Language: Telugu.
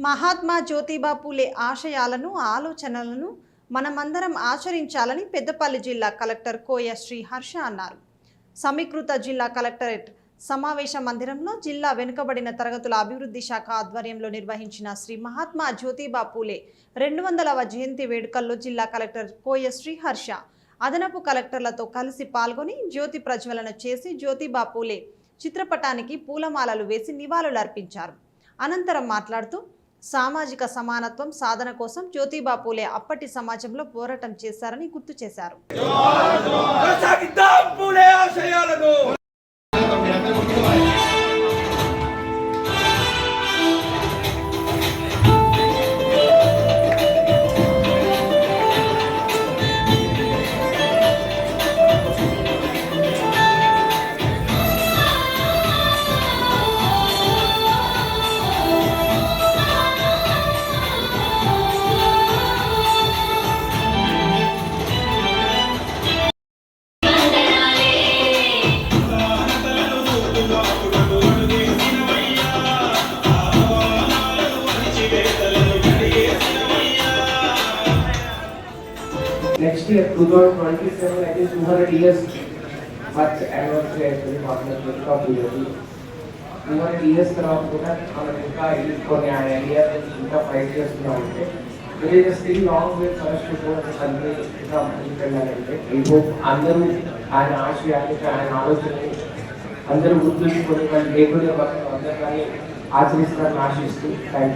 మహాత్మా జ్యోతిబా పూలే ఆశయాలను ఆలోచనలను మనమందరం ఆచరించాలని పెద్దపల్లి జిల్లా కలెక్టర్ కోయ శ్రీ హర్ష అన్నారు. సమీకృత జిల్లా కలెక్టరేట్ సమావేశ మందిరంలో జిల్లా వెనుకబడిన తరగతుల అభివృద్ధి శాఖ ఆధ్వర్యంలో నిర్వహించిన శ్రీ మహాత్మా జ్యోతిబా పూలే 200వ జయంతి వేడుకల్లో జిల్లా కలెక్టర్ కోయ శ్రీ హర్ష అదనపు కలెక్టర్లతో కలిసి పాల్గొని జ్యోతి ప్రజ్వలన చేసి జ్యోతిబా పూలే చిత్రపటానికి పూలమాలలు వేసి నివాళులర్పించారు. అనంతరం మాట్లాడుతూ సామాజిక సమానత్వం సాధన కోసం జ్యోతిబా పూలే అప్పటి సమాజంలో పోరాటం చేశారని గుర్తు చేశారు. Next year, 2027, I think 200 years birth anniversary actually partner Jyotiba Phule. 200 years తర్వాత కూడా మనం ఇంకా కొన్ని ఐడియాస్ ఇంకా ఫైట్ చేస్తున్నామంటే there is still long way for us to go as a country ఇంకా ముందుకెళ్ళాలంటే ఈ హోప్ అందరూ ఆయన ఆశయాన్ని ఆయన ఆలోచనని అందరూ గుర్తుంచుకొని వాళ్ళు లేకుండా అందరూ కానీ ఆచరిస్తారని ఆశిస్తూ థ్యాంక్ యూ.